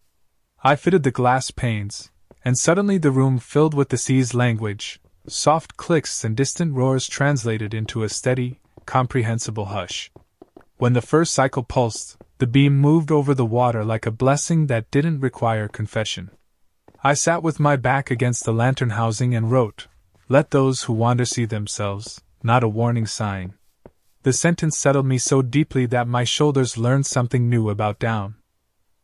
I fitted the glass panes, and suddenly the room filled with the sea's language, soft clicks and distant roars translated into a steady, comprehensible hush. When the first cycle pulsed, the beam moved over the water like a blessing that didn't require confession. I sat with my back against the lantern housing and wrote, "Let those who wander see themselves," not a warning sign. The sentence settled me so deeply that my shoulders learned something new about down.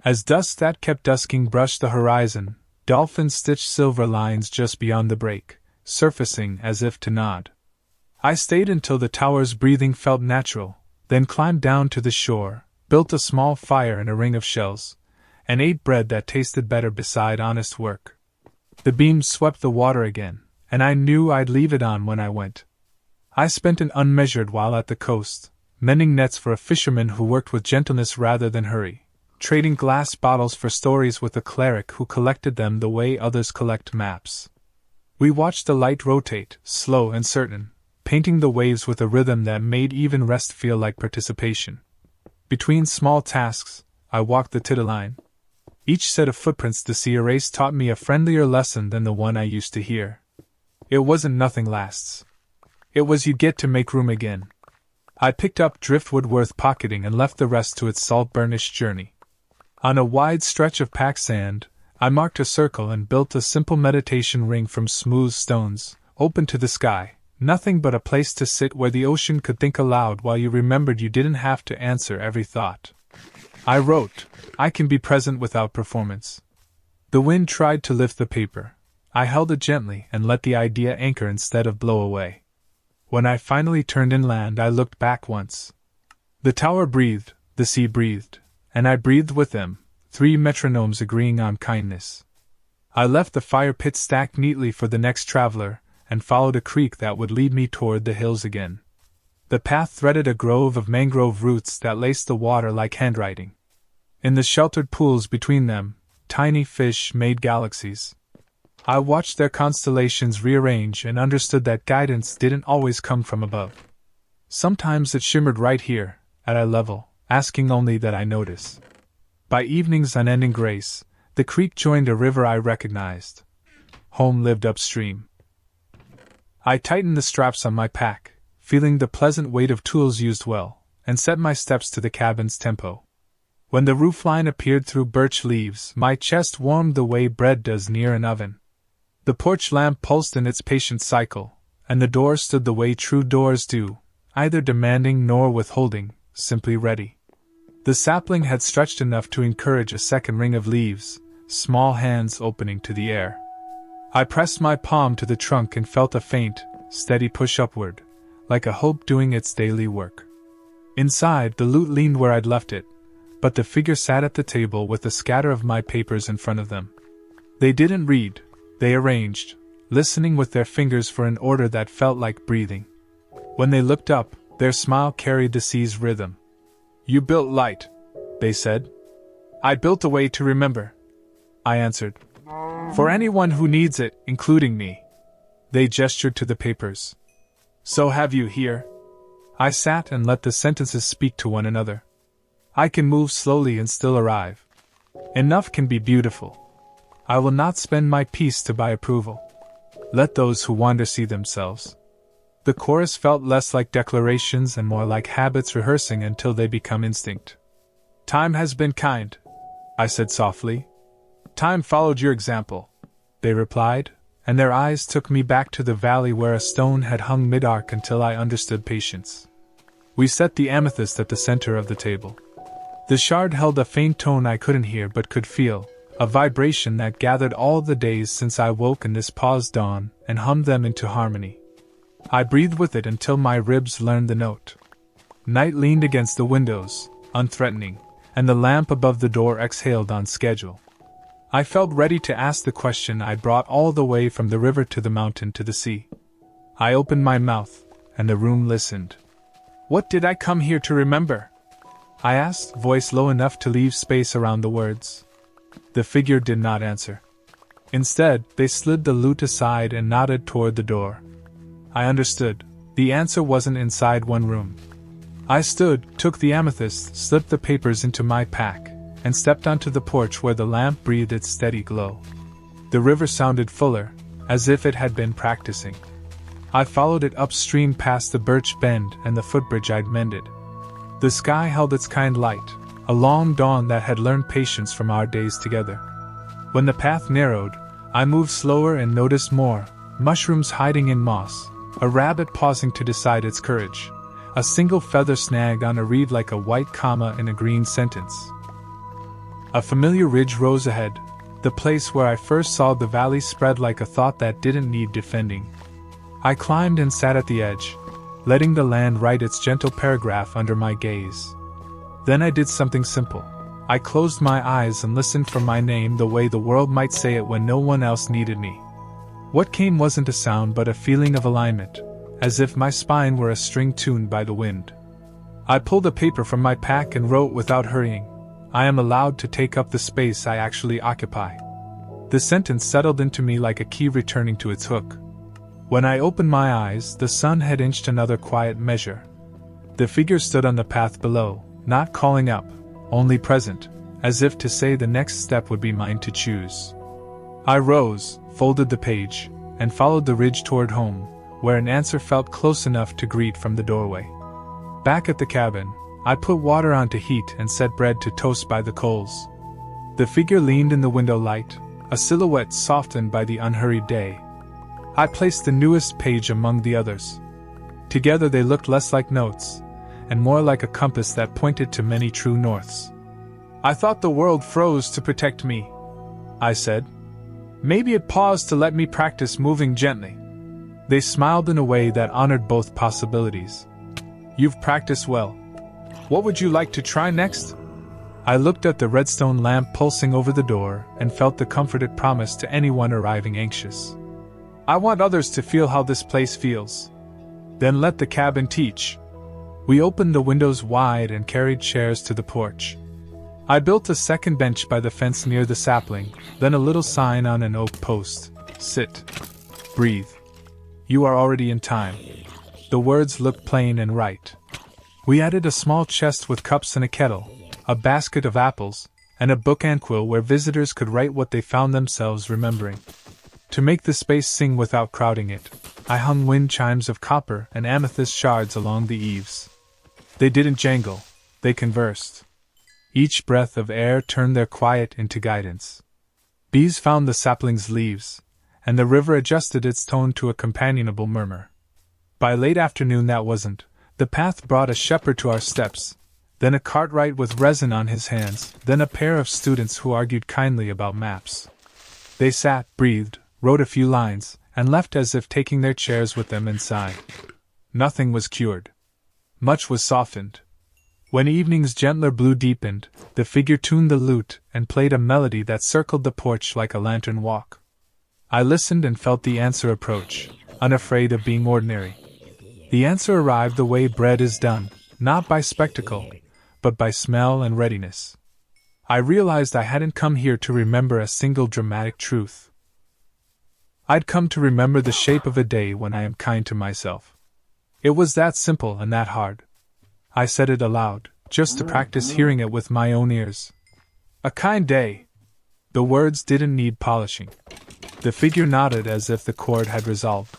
As dusk that kept dusking brushed the horizon, dolphins stitched silver lines just beyond the break, surfacing as if to nod. I stayed until the tower's breathing felt natural, then climbed down to the shore, built a small fire in a ring of shells, and ate bread that tasted better beside honest work. The beams swept the water again, and I knew I'd leave it on when I went. I spent an unmeasured while at the coast, mending nets for a fisherman who worked with gentleness rather than hurry, trading glass bottles for stories with a cleric who collected them the way others collect maps. We watched the light rotate, slow and certain, painting the waves with a rhythm that made even rest feel like participation. Between small tasks, I walked the titterline. Each set of footprints the sea erased taught me a friendlier lesson than the one I used to hear. It wasn't nothing lasts. It was you get to make room again. I picked up driftwood worth pocketing and left the rest to its salt-burnished journey. On a wide stretch of packed sand, I marked a circle and built a simple meditation ring from smooth stones, open to the sky, nothing but a place to sit where the ocean could think aloud while you remembered you didn't have to answer every thought. I wrote, I can be present without performance. The wind tried to lift the paper. I held it gently and let the idea anchor instead of blow away. When I finally turned inland, I looked back once. The tower breathed, the sea breathed, and I breathed with them, 3 metronomes agreeing on kindness. I left the fire pit stacked neatly for the next traveler, and followed a creek that would lead me toward the hills again. The path threaded a grove of mangrove roots that laced the water like handwriting. In the sheltered pools between them, tiny fish made galaxies. I watched their constellations rearrange and understood that guidance didn't always come from above. Sometimes it shimmered right here, at eye level, asking only that I notice. By evening's unending grace, the creek joined a river I recognized. Home lived upstream. I tightened the straps on my pack, feeling the pleasant weight of tools used well, and set my steps to the cabin's tempo. When the roofline appeared through birch leaves, my chest warmed the way bread does near an oven. The porch lamp pulsed in its patient cycle, and the door stood the way true doors do, neither demanding nor withholding, simply ready. The sapling had stretched enough to encourage a second ring of leaves, small hands opening to the air. I pressed my palm to the trunk and felt a faint, steady push upward, like a hope doing its daily work. Inside, the loot leaned where I'd left it, but the figure sat at the table with a scatter of my papers in front of them. They didn't read, they arranged, listening with their fingers for an order that felt like breathing. When they looked up, their smile carried the sea's rhythm. You built light, they said. I built a way to remember, I answered. For anyone who needs it, including me. They gestured to the papers. So have you here? I sat and let the sentences speak to one another. I can move slowly and still arrive. Enough can be beautiful. I will not spend my peace to buy approval. Let those who wander see themselves. The chorus felt less like declarations and more like habits rehearsing until they become instinct. Time has been kind, I said softly. Time followed your example, they replied, and their eyes took me back to the valley where a stone had hung mid-arc until I understood patience. We set the amethyst at the center of the table. The shard held a faint tone I couldn't hear but could feel, a vibration that gathered all the days since I woke in this paused dawn and hummed them into harmony. I breathed with it until my ribs learned the note. Night leaned against the windows, unthreatening, and the lamp above the door exhaled on schedule. I felt ready to ask the question I'd brought all the way from the river to the mountain to the sea. I opened my mouth, and the room listened. What did I come here to remember? I asked, voice low enough to leave space around the words. The figure did not answer. Instead, they slid the lute aside and nodded toward the door. I understood. The answer wasn't inside one room. I stood, took the amethyst, slipped the papers into my pack, and stepped onto the porch where the lamp breathed its steady glow. The river sounded fuller, as if it had been practicing. I followed it upstream past the birch bend and the footbridge I'd mended. The sky held its kind light, a long dawn that had learned patience from our days together. When the path narrowed, I moved slower and noticed more, mushrooms hiding in moss, a rabbit pausing to decide its courage, a single feather snagged on a reed like a white comma in a green sentence. A familiar ridge rose ahead, the place where I first saw the valley spread like a thought that didn't need defending. I climbed and sat at the edge, letting the land write its gentle paragraph under my gaze. Then I did something simple. I closed my eyes and listened for my name the way the world might say it when no one else needed me. What came wasn't a sound but a feeling of alignment, as if my spine were a string tuned by the wind. I pulled a paper from my pack and wrote without hurrying, I am allowed to take up the space I actually occupy. The sentence settled into me like a key returning to its hook. When I opened my eyes, the sun had inched another quiet measure. The figure stood on the path below, not calling up, only present, as if to say the next step would be mine to choose. I rose, folded the page, and followed the ridge toward home, where an answer felt close enough to greet from the doorway. Back at the cabin, I put water on to heat and set bread to toast by the coals. The figure leaned in the window light, a silhouette softened by the unhurried day. I placed the newest page among the others. Together they looked less like notes, and more like a compass that pointed to many true norths. I thought the world froze to protect me, I said. Maybe it paused to let me practice moving gently. They smiled in a way that honored both possibilities. You've practiced well. What would you like to try next? I looked at the redstone lamp pulsing over the door and felt the comfort it promised to anyone arriving anxious. I want others to feel how this place feels. Then let the cabin teach. We opened the windows wide and carried chairs to the porch. I built a second bench by the fence near the sapling, then a little sign on an oak post. Sit. Breathe. You are already in time. The words looked plain and right. We added a small chest with cups and a kettle, a basket of apples, and a book and quill where visitors could write what they found themselves remembering. To make the space sing without crowding it, I hung wind chimes of copper and amethyst shards along the eaves. They didn't jangle, they conversed. Each breath of air turned their quiet into guidance. Bees found the sapling's leaves, and the river adjusted its tone to a companionable murmur. By late afternoon the path brought a shepherd to our steps, then a cartwright with resin on his hands, then a pair of students who argued kindly about maps. They sat, breathed, wrote a few lines, and left as if taking their chairs with them inside. Nothing was cured. Much was softened. When evening's gentler blue deepened, the figure tuned the lute and played a melody that circled the porch like a lantern walk. I listened and felt the answer approach, unafraid of being ordinary. The answer arrived the way bread is done, not by spectacle, but by smell and readiness. I realized I hadn't come here to remember a single dramatic truth. I'd come to remember the shape of a day when I am kind to myself. It was that simple and that hard. I said it aloud, just to practice hearing it with my own ears. A kind day. The words didn't need polishing. The figure nodded as if the chord had resolved.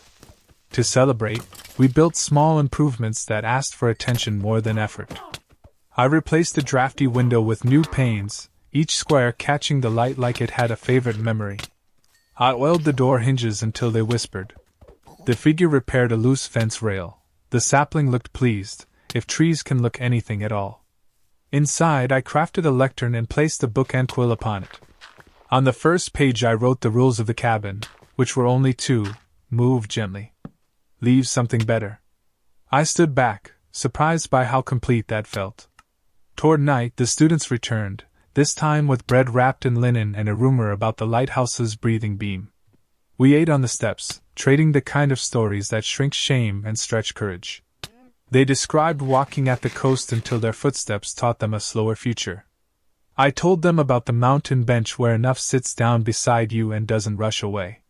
To celebrate, we built small improvements that asked for attention more than effort. I replaced the drafty window with new panes, each square catching the light like it had a favorite memory. I oiled the door hinges until they whispered. The figure repaired a loose fence rail. The sapling looked pleased, if trees can look anything at all. Inside I crafted a lectern and placed a book and quill upon it. On the first page I wrote the rules of the cabin, which were only two: move gently. Leave something better. I stood back, surprised by how complete that felt. Toward night the students returned, this time with bread wrapped in linen and a rumor about the lighthouse's breathing beam. We ate on the steps, trading the kind of stories that shrink shame and stretch courage. They described walking at the coast until their footsteps taught them a slower future. I told them about the mountain bench where enough sits down beside you and doesn't rush away.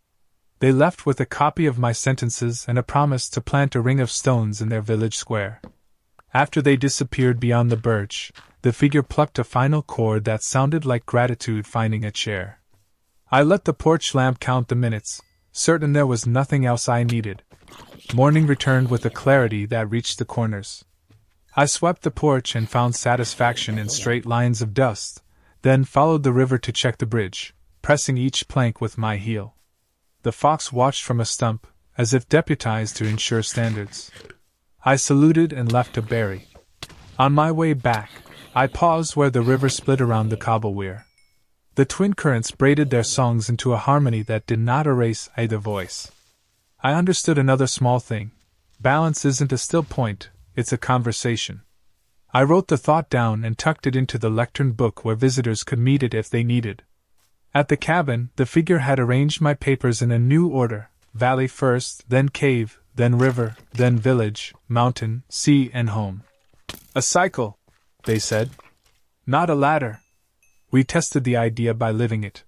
They left with a copy of my sentences and a promise to plant a ring of stones in their village square. After they disappeared beyond the birch, the figure plucked a final chord that sounded like gratitude finding a chair. I let the porch lamp count the minutes, certain there was nothing else I needed. Morning returned with a clarity that reached the corners. I swept the porch and found satisfaction in straight lines of dust, then followed the river to check the bridge, pressing each plank with my heel. The fox watched from a stump, as if deputized to ensure standards. I saluted and left a berry. On my way back, I paused where the river split around the cobble weir. The twin currents braided their songs into a harmony that did not erase either voice. I understood another small thing. Balance isn't a still point, it's a conversation. I wrote the thought down and tucked it into the lectern book where visitors could meet it if they needed. At the cabin, the figure had arranged my papers in a new order: valley first, then cave, then river, then village, mountain, sea, and home. A cycle, they said. Not a ladder. We tested the idea by living it.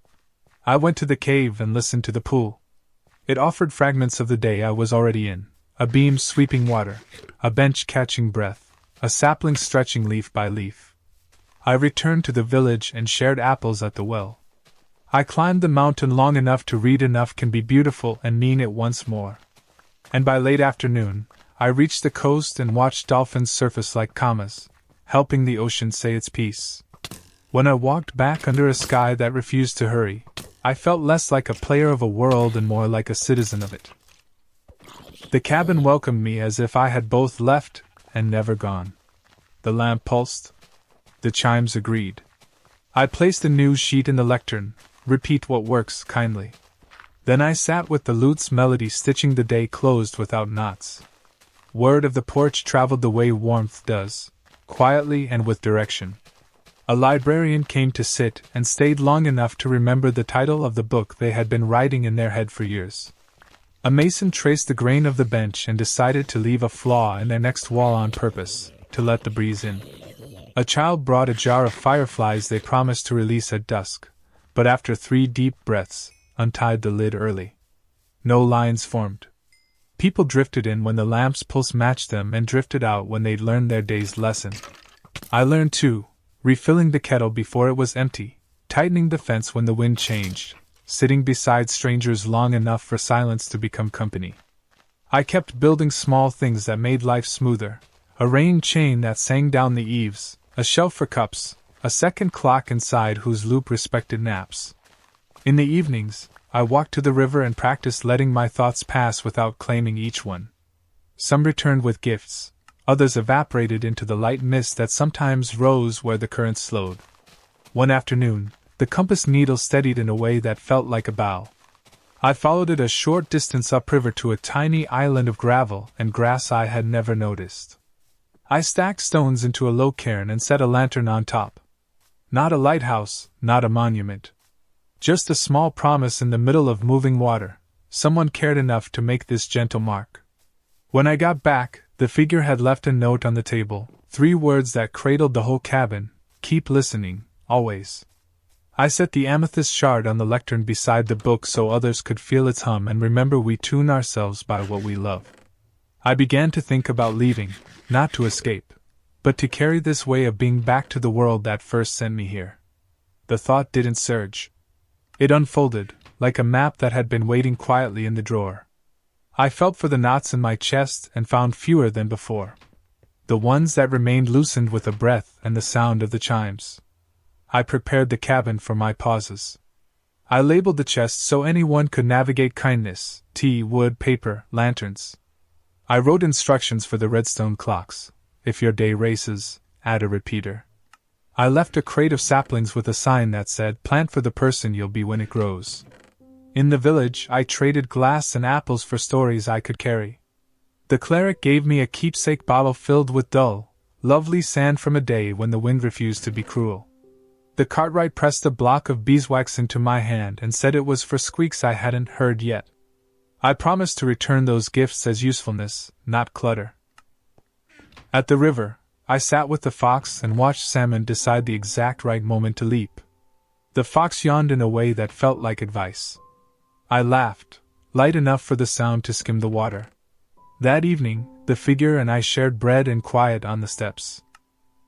I went to the cave and listened to the pool. It offered fragments of the day I was already in: a beam sweeping water, a bench catching breath, a sapling stretching leaf by leaf. I returned to the village and shared apples at the well. I climbed the mountain long enough to read enough can be beautiful and mean it once more. And by late afternoon, I reached the coast and watched dolphins surface like commas, helping the ocean say its piece. When I walked back under a sky that refused to hurry, I felt less like a player of a world and more like a citizen of it. The cabin welcomed me as if I had both left and never gone. The lamp pulsed. The chimes agreed. I placed a news sheet in the lectern, repeat what works kindly. Then I sat with the lute's melody stitching the day closed without knots. Word of the porch traveled the way warmth does, quietly and with direction. A librarian came to sit and stayed long enough to remember the title of the book they had been writing in their head for years. A mason traced the grain of the bench and decided to leave a flaw in their next wall on purpose, to let the breeze in. A child brought a jar of fireflies they promised to release at dusk, but after 3 deep breaths, untied the lid early. No lines formed. People drifted in when the lamp's pulse matched them and drifted out when they'd learned their day's lesson. I learned too, refilling the kettle before it was empty, tightening the fence when the wind changed, sitting beside strangers long enough for silence to become company. I kept building small things that made life smoother, a rain chain that sang down the eaves, a shelf for cups, a second clock inside whose loop respected naps. In the evenings, I walked to the river and practiced letting my thoughts pass without claiming each one. Some returned with gifts, others evaporated into the light mist that sometimes rose where the current slowed. One afternoon, the compass needle steadied in a way that felt like a bow. I followed it a short distance upriver to a tiny island of gravel and grass I had never noticed. I stacked stones into a low cairn and set a lantern on top. Not a lighthouse, not a monument. Just a small promise in the middle of moving water. Someone cared enough to make this gentle mark. When I got back, the figure had left a note on the table, 3 words that cradled the whole cabin: keep listening, always. I set the amethyst shard on the lectern beside the book so others could feel its hum and remember we tune ourselves by what we love. I began to think about leaving, not to escape, but to carry this way of being back to the world that first sent me here. The thought didn't surge. It unfolded, like a map that had been waiting quietly in the drawer. I felt for the knots in my chest and found fewer than before. The ones that remained loosened with a breath and the sound of the chimes. I prepared the cabin for my pauses. I labeled the chest so anyone could navigate kindness: tea, wood, paper, lanterns. I wrote instructions for the redstone clocks: if your day races, add a repeater. I left a crate of saplings with a sign that said, plant for the person you'll be when it grows. In the village, I traded glass and apples for stories I could carry. The cleric gave me a keepsake bottle filled with dull, lovely sand from a day when the wind refused to be cruel. The cartwright pressed a block of beeswax into my hand and said it was for squeaks I hadn't heard yet. I promised to return those gifts as usefulness, not clutter. At the river, I sat with the fox and watched salmon decide the exact right moment to leap. The fox yawned in a way that felt like advice. I laughed, light enough for the sound to skim the water. That evening, the figure and I shared bread and quiet on the steps.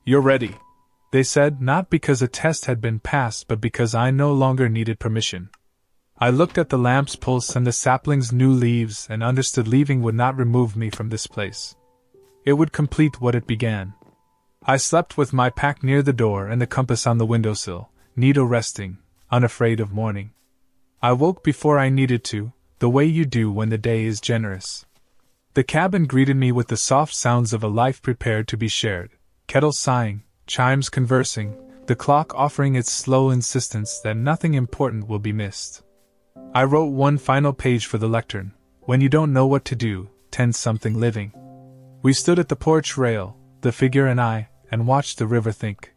You're ready, they said, not because a test had been passed but because I no longer needed permission. I looked at the lamp's pulse and the sapling's new leaves and understood leaving would not remove me from this place. It would complete what it began. I slept with my pack near the door and the compass on the windowsill, needle resting, unafraid of morning. I woke before I needed to, the way you do when the day is generous. The cabin greeted me with the soft sounds of a life prepared to be shared, kettles sighing, chimes conversing, the clock offering its slow insistence that nothing important will be missed. I wrote one final page for the lectern: when you don't know what to do, tend something living. We stood at the porch rail, the figure and I, and watched the river think.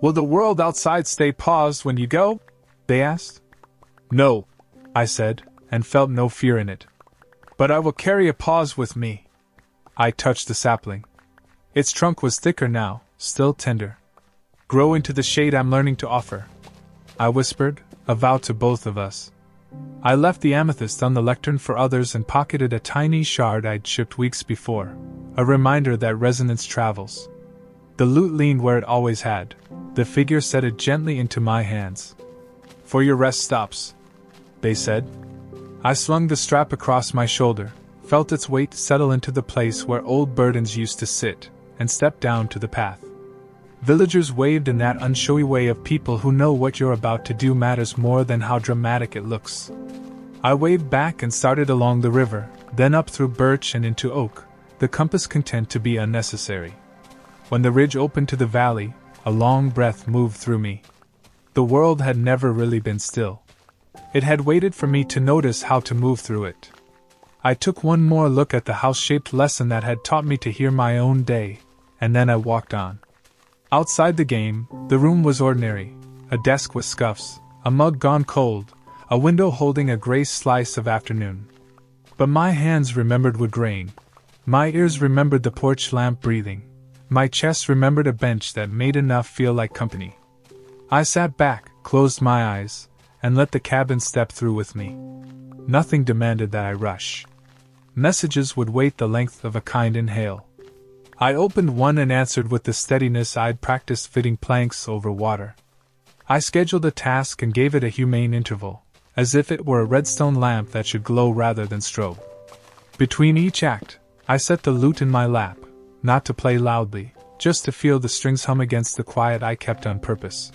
Will the world outside stay paused when you go? They asked. No, I said, and felt no fear in it. But I will carry a pause with me. I touched the sapling. Its trunk was thicker now, still tender. Grow into the shade I'm learning to offer, I whispered, a vow to both of us. I left the amethyst on the lectern for others and pocketed a tiny shard I'd shipped weeks before, a reminder that resonance travels. The lute leaned where it always had, The figure set it gently into my hands. "For your rest stops," they said. I slung the strap across my shoulder, felt its weight settle into the place where old burdens used to sit, and stepped down to the path. Villagers waved in that unshowy way of people who know what you're about to do matters more than how dramatic it looks. I waved back and started along the river, then up through birch and into oak, the compass content to be unnecessary. When the ridge opened to the valley, a long breath moved through me. The world had never really been still. It had waited for me to notice how to move through it. I took one more look at the house-shaped lesson that had taught me to hear my own day, and then I walked on. Outside the game, the room was ordinary, a desk with scuffs, a mug gone cold, a window holding a gray slice of afternoon. But my hands remembered wood grain. My ears remembered the porch lamp breathing. My chest remembered a bench that made enough feel like company. I sat back, closed my eyes, and let the cabin step through with me. Nothing demanded that I rush. Messages would wait the length of a kind inhale. I opened one and answered with the steadiness I'd practiced fitting planks over water. I scheduled a task and gave it a humane interval, as if it were a redstone lamp that should glow rather than strobe. Between each act, I set the lute in my lap, not to play loudly, just to feel the strings hum against the quiet I kept on purpose.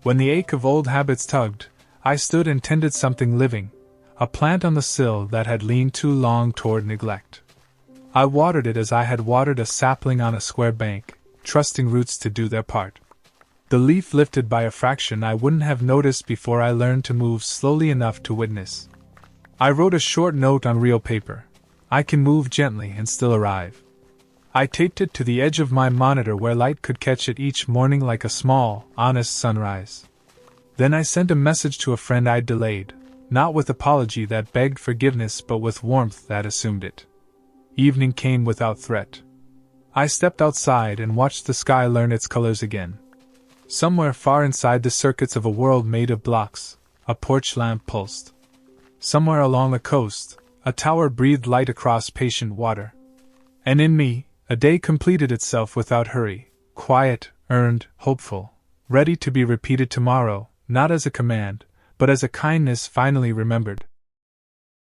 When the ache of old habits tugged, I stood and tended something living, a plant on the sill that had leaned too long toward neglect. I watered it as I had watered a sapling on a square bank, trusting roots to do their part. The leaf lifted by a fraction I wouldn't have noticed before I learned to move slowly enough to witness. I wrote a short note on real paper. I can move gently and still arrive. I taped it to the edge of my monitor where light could catch it each morning like a small, honest sunrise. Then I sent a message to a friend I'd delayed, not with apology that begged forgiveness but with warmth that assumed it. Evening came without threat. I stepped outside and watched the sky learn its colors again. Somewhere far inside the circuits of a world made of blocks, a porch lamp pulsed. Somewhere along the coast, a tower breathed light across patient water. And in me, a day completed itself without hurry, quiet, earned, hopeful, ready to be repeated tomorrow, not as a command, but as a kindness finally remembered.